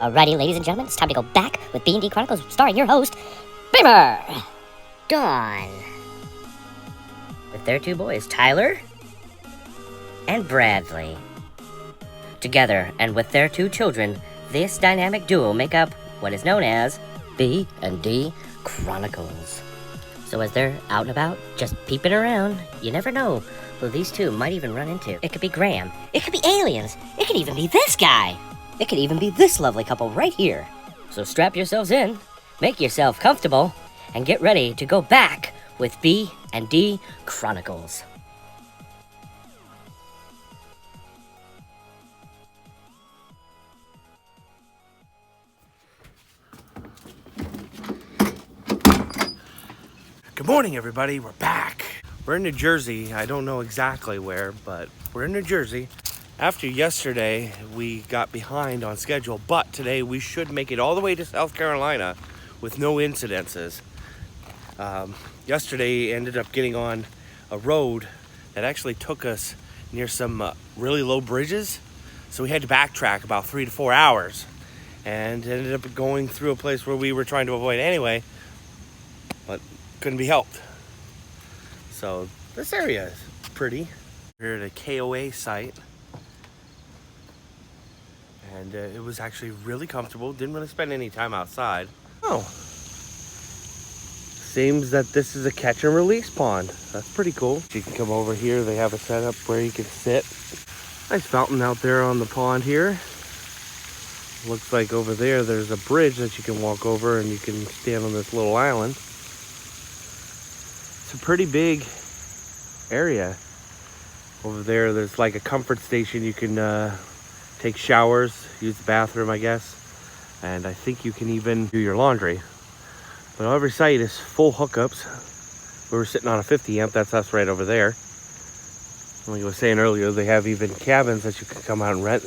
Alrighty, ladies and gentlemen, it's time to go back with B&D Chronicles, starring your host, Beamer, Dawn, with their two boys, Tyler and Bradley. Together, and with their two children, this dynamic duo make up what is known as B&D Chronicles. So as they're out and about, just peeping around, you never know who these two might even run into. It could be Graham, it could be aliens, it could even be this guy. It could even be this lovely couple right here. So strap yourselves in, make yourself comfortable, and get ready to go back with B&D Chronicles. Good morning, everybody. We're back. We're in New Jersey. I don't know exactly where, but we're in New Jersey. After yesterday, we got behind on schedule, but today we should make it all the way to South Carolina with no incidences. Yesterday ended up getting on a road that actually took us near some really low bridges, so we had to backtrack about 3 to 4 hours and ended up going through a place where we were trying to avoid anyway, but couldn't be helped. So this area is pretty. We're at a KOA site. And it was actually really comfortable. Didn't really spend any time outside. Oh. Seems that this is a catch and release pond. That's pretty cool. You can come over here. They have a setup where you can sit. Nice fountain out there on the pond here. Looks like over there there's a bridge that you can walk over and you can stand on this little island. It's a pretty big area. Over there there's like a comfort station. You can take showers, use the bathroom, I guess. And I think you can even do your laundry. But every site is full hookups. We were sitting on a 50 amp, that's us right over there. Like I was saying earlier, they have even cabins that you can come out and rent.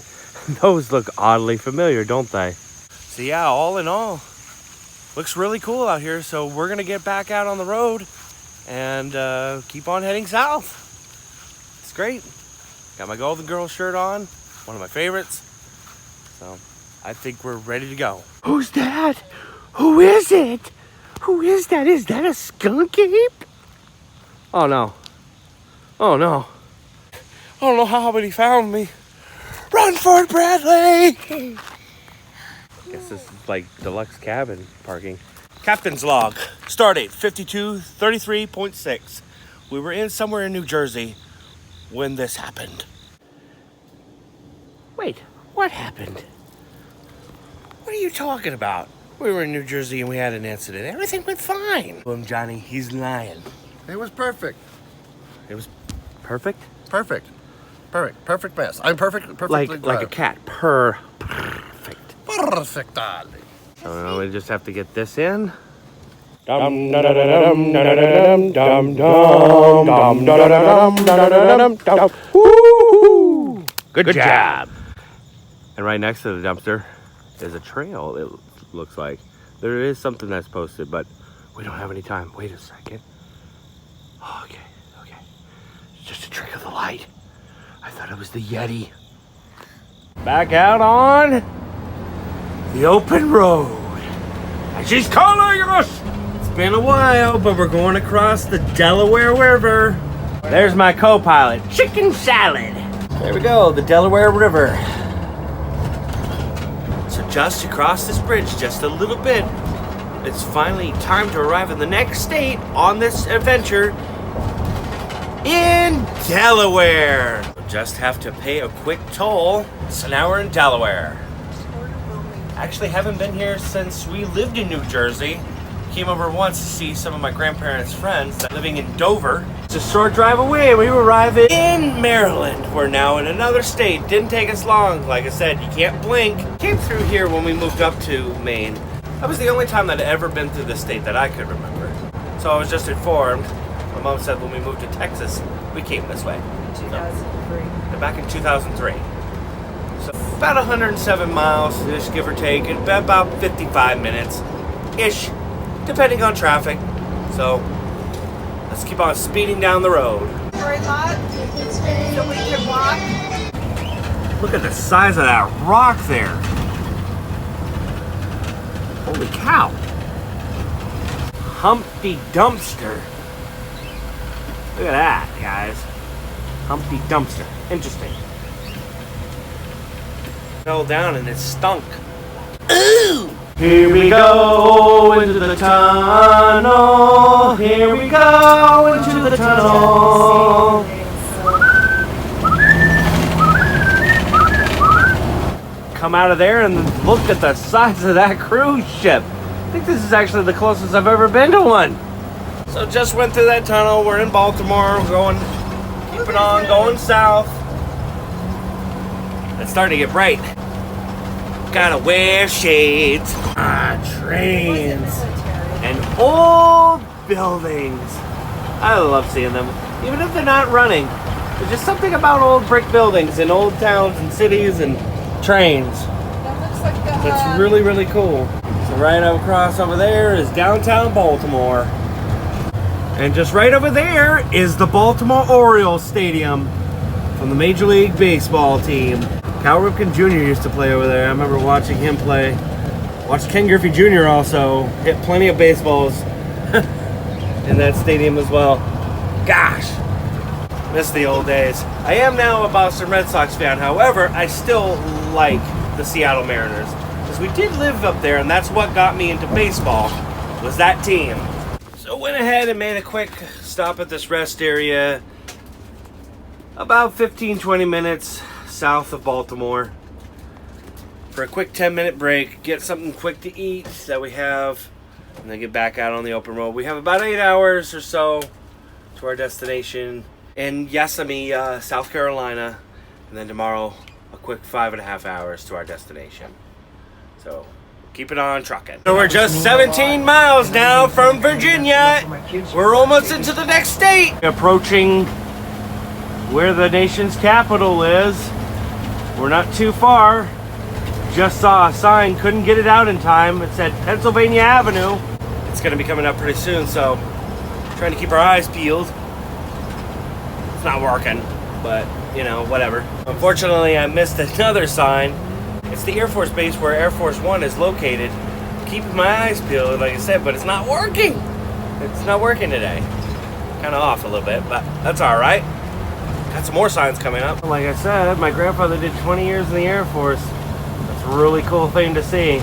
Those look oddly familiar, don't they? So yeah, all in all, looks really cool out here. So we're gonna get back out on the road and keep on heading south. It's great. Got my Golden Girls shirt on. One of my favorites. So I think we're ready to go. Who's that? Who is it? Who is that? Is that a skunk ape? Oh no. Oh no. I don't know how, but he found me. Run for it, Bradley! I guess this is like deluxe cabin parking. Captain's log. Stardate 5233.6. We were in somewhere in New Jersey when this happened. Wait, what happened? What are you talking about? We were in New Jersey and we had an incident. Everything went fine. Boom, Johnny, he's lying. It was perfect. It was perfect? Perfect. Perfect mess. I'm perfectly Like a cat. Perfect. Perfect. So now we just have to get this in. Good job. And right next to the dumpster is a trail, it looks like. There is something that's posted, but we don't have any time. Wait a second. Okay. It's just a trick of the light. I thought it was the Yeti. Back out on the open road. And she's calling us! It's been a while, but we're going across the Delaware River. There's my co-pilot, Chicken Salad. There we go, the Delaware River. So just across this bridge, just a little bit, it's finally time to arrive in the next state on this adventure in Delaware. We'll just have to pay a quick toll. So now we're in Delaware. Actually haven't been here since we lived in New Jersey. Came over once to see some of my grandparents' friends that living in Dover. It's a short drive away. We arrive in Maryland. We're now in another state. Didn't take us long. Like I said, you can't blink. Came through here when we moved up to Maine. That was the only time that I'd ever been through the state that I could remember. So I was just informed. My mom said when we moved to Texas, we came this way. 2003. So, back in 2003. So about 107 miles, just give or take, and about 55 minutes-ish. Depending on traffic. So let's keep on speeding down the road. Very lot, so we can walk. Look at the size of that rock there. Holy cow. Humpty Dumpster. Look at that, guys. Humpty Dumpster. Interesting. Fell down and it stunk. Ooh! Here we go into the tunnel. Here we go into the tunnel. Come out of there and look at the size of that cruise ship. I think this is actually the closest I've ever been to one. So just went through that tunnel. We're in Baltimore. We're keeping on, going south. It's starting to get bright. Gotta wear shades. Trains and old buildings. I love seeing them, even if they're not running. There's just something about old brick buildings in old towns and cities and trains. That looks like the. That's really, really cool. So right across over there is downtown Baltimore. And just right over there is the Baltimore Orioles Stadium from the Major League Baseball team. Cal Ripken Jr. used to play over there. I remember watching him play. Watched Ken Griffey Jr. also hit plenty of baseballs in that stadium as well. Gosh, miss the old days. I am now a Boston Red Sox fan. However, I still like the Seattle Mariners because we did live up there, and that's what got me into baseball, was that team. So went ahead and made a quick stop at this rest area about 15-20 minutes south of Baltimore for a quick 10-minute break, get something quick to eat that we have, and then get back out on the open road. We have about 8 hours or so to our destination in Yosemite, South Carolina, and then tomorrow a quick 5.5 hours to our destination. So keep it on trucking. So we're just 17 miles now from Virginia. We're almost into the next state. Approaching where the nation's capital is. We're not too far. Just saw a sign, couldn't get it out in time. It said Pennsylvania Avenue. It's gonna be coming up pretty soon, so trying to keep our eyes peeled. It's not working, but you know, whatever. Unfortunately, I missed another sign. It's the Air Force Base where Air Force One is located. Keeping my eyes peeled, like I said, but it's not working. It's not working today. Kind of off a little bit, but that's all right. Got some more signs coming up. Like I said, my grandfather did 20 years in the Air Force. That's a really cool thing to see.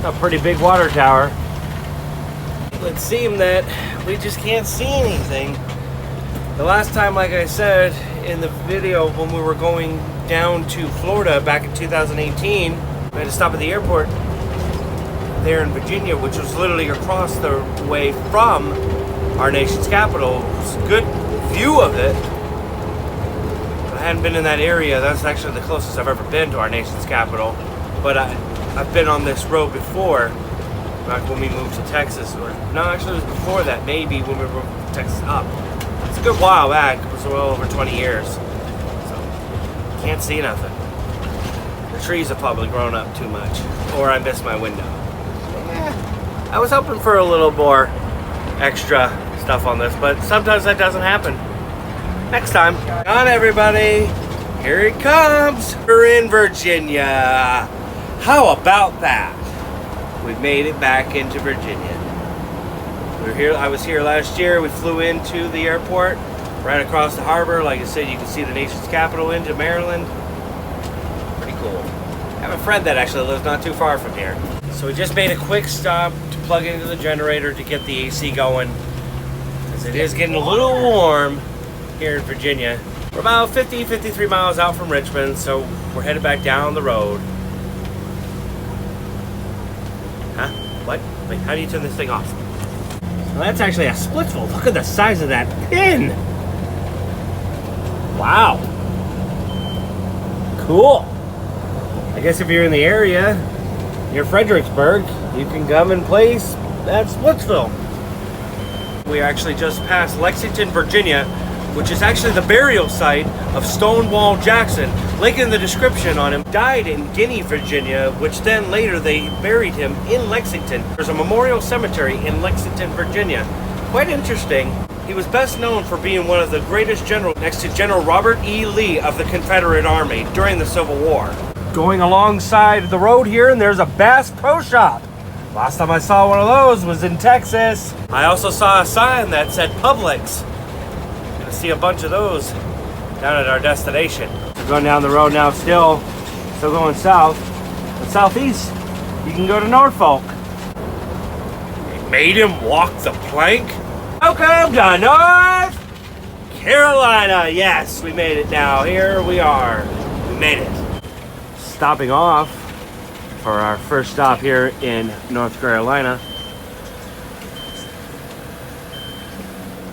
A pretty big water tower. It would seem that we just can't see anything. The last time, like I said in the video, when we were going down to Florida back in 2018, we had to stop at the airport there in Virginia, which was literally across the way from our nation's capital. It was a good view of it. I hadn't been in that area. That's actually the closest I've ever been to our nation's capital. But I've been on this road before, back when we moved to Texas. Or no, actually it was before that, maybe when we moved from Texas up. It's a good while back. It was well over 20 years. So, can't see nothing. The trees have probably grown up too much. Or I missed my window. Yeah, I was hoping for a little more extra stuff on this, but sometimes that doesn't happen. Next time. On everybody, here it comes. We're in Virginia. How about that? We made it back into Virginia. We were here. I was here last year. We flew into the airport, right across the harbor. Like I said, you can see the nation's capital into Maryland. Pretty cool. I have a friend that actually lives not too far from here. So we just made a quick stop to plug into the generator to get the AC going, because it is getting a little warm here in Virginia. We're about 53 miles out from Richmond, so we're headed back down the road. Huh? What? Wait, how do you turn this thing off? Well, that's actually a Splitsville. Look at the size of that pin. Wow. Cool. I guess if you're in the area, near Fredericksburg, you can come and place at Splitsville. We actually just passed Lexington, Virginia, which is actually the burial site of Stonewall Jackson. Link in the description on him. Died in Guinea, Virginia, which then later they buried him in Lexington. There's a memorial cemetery in Lexington, Virginia. Quite interesting. He was best known for being one of the greatest generals next to General Robert E. Lee of the Confederate Army during the Civil War. Going alongside the road here, and there's a Bass Pro Shop. Last time I saw one of those was in Texas. I also saw a sign that said Publix. Gonna see a bunch of those down at our destination. We're going down the road now still going south. But southeast, you can go to Norfolk. They made him walk the plank? Welcome to North Carolina. Yes, we made it now. Here we are. We made it. Stopping off for our first stop here in North Carolina.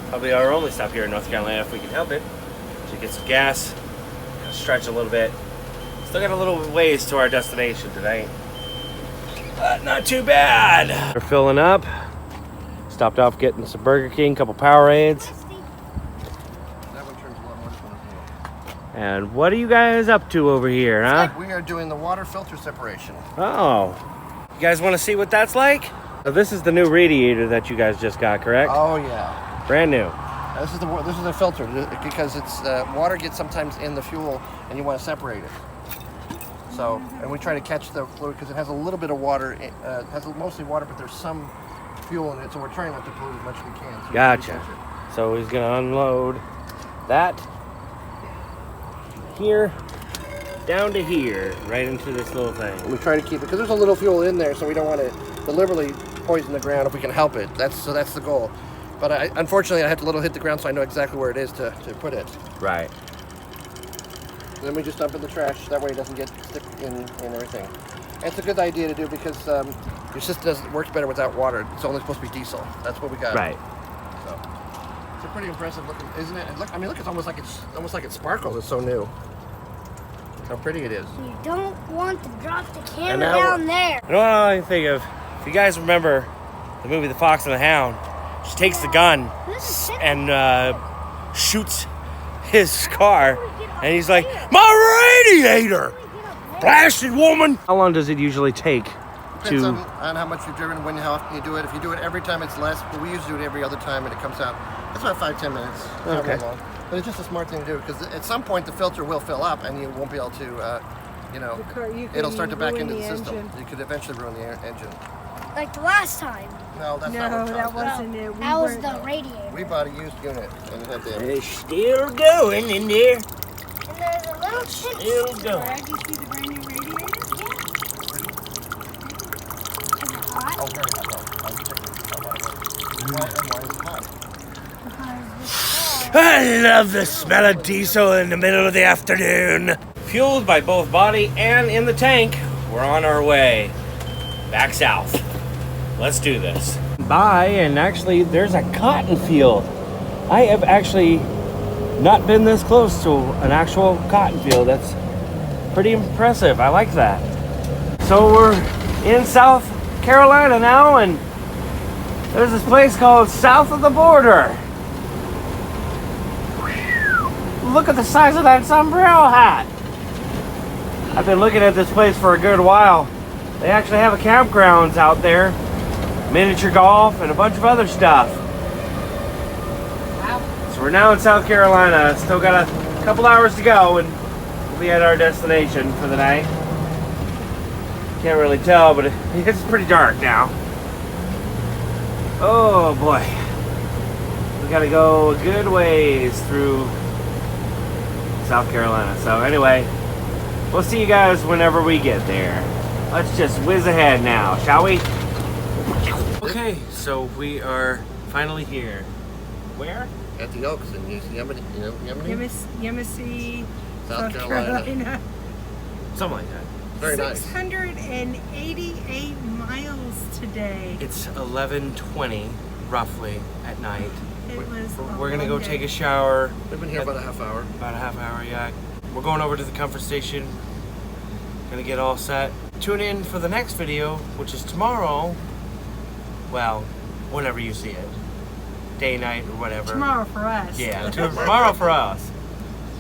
Probably our only stop here in North Carolina if we can help it. To get some gas, stretch a little bit. Still got a little ways to our destination today. But not too bad. We're filling up. Stopped off getting some Burger King, couple Powerades. That one turns a lot more fun. And what are you guys up to over here, huh? We are doing the water filter separation. Oh. You guys want to see what that's like? So this is the new radiator that you guys just got, correct? Oh yeah. Brand new. This is the filter because it's water gets sometimes in the fuel and you want to separate it. So, and we try to catch the fluid because it has a little bit of water. It has mostly water, but there's some fuel in it. So we're trying not to pollute as much as we can. So Gotcha. So he's gonna unload that here down to here, right into this little thing. We try to keep it because there's a little fuel in there, so we don't want to deliberately poison the ground if we can help it. That's the goal. But unfortunately, I had to hit the ground so I know exactly where it is to put it. Right. And then we just dump it in the trash. That way it doesn't get stick in everything. And it's a good idea to do because your system works better without water. It's only supposed to be diesel. That's what we got. Right. So it's a pretty impressive looking, isn't it? And look, I mean, look, it's almost like it sparkles. It's so new. How pretty it is. You don't want to drop the And camera now down there. You know what I think of? If you guys remember the movie The Fox and the Hound, she takes the gun and shoots his car, and he's like, "My radiator! Blasted woman!" How long does it usually take Depends to? on how much you've driven, how often you do it. If you do it every time, it's less. But we usually do it every other time, and it comes out. It's about 5-10 minutes. It's not Okay. very long. But it's just a smart thing to do because at some point the filter will fill up, and you won't be able to, it'll start to back into the system. You could eventually ruin the engine. Like the last time. No, that's not what No, it that costs. wasn't it. We That was weren't- the radiator. We bought a used unit, and it had damage. It's still going in there. And there's a little chip Still sticker. going. Brad, you see the brand new radiator? Is it hot? Oh, very hot. No, I was checking. Why is it hot? Because I love the smell of diesel in the middle of the afternoon. Fueled by both body and in the tank, we're on our way back south. Let's do this. Bye, and actually, there's a cotton field. I have actually not been this close to an actual cotton field. That's pretty impressive. I like that. So we're in South Carolina now, and there's this place called South of the Border. Look at the size of that sombrero hat. I've been looking at this place for a good while. They actually have a campgrounds out there, miniature golf, and a bunch of other stuff. So we're now in South Carolina. Still got a couple hours to go, and we'll be at our destination for the night. Can't really tell, but it's pretty dark now. Oh boy. We gotta go a good ways through South Carolina. So anyway, we'll see you guys whenever we get there. Let's just whiz ahead now, shall we? Okay, so we are finally here. Where? At the Oaks in Yemeni, Yemisi, South Carolina. Something like that. Very nice. 688 miles today. It's 11:20, roughly, at night. It was We're gonna go long take day. a shower. We've been here about a half hour. About a half hour, yeah. We're going over to the comfort station. Gonna get all set. Tune in for the next video, which is tomorrow. Well, whenever you see it. Day, night, or whatever. Tomorrow for us. Yeah, tomorrow for us.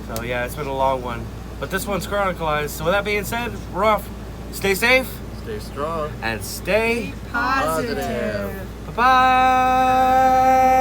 So yeah, it's been a long one. But this one's chronicalized. So with that being said, we're off. Stay safe Stay strong. and stay Positive. bye-bye.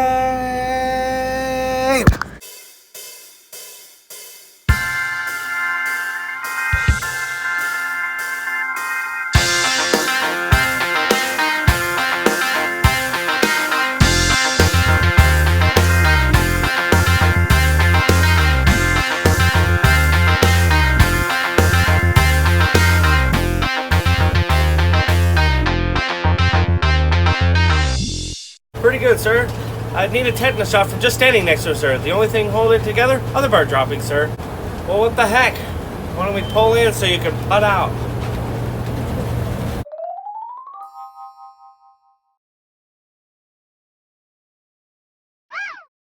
pretty good, sir. I'd need a tetanus shot from just standing next to her, sir. The only thing holding it together, other bird dropping, sir. Well, what the heck? Why don't we pull in so you can putt out?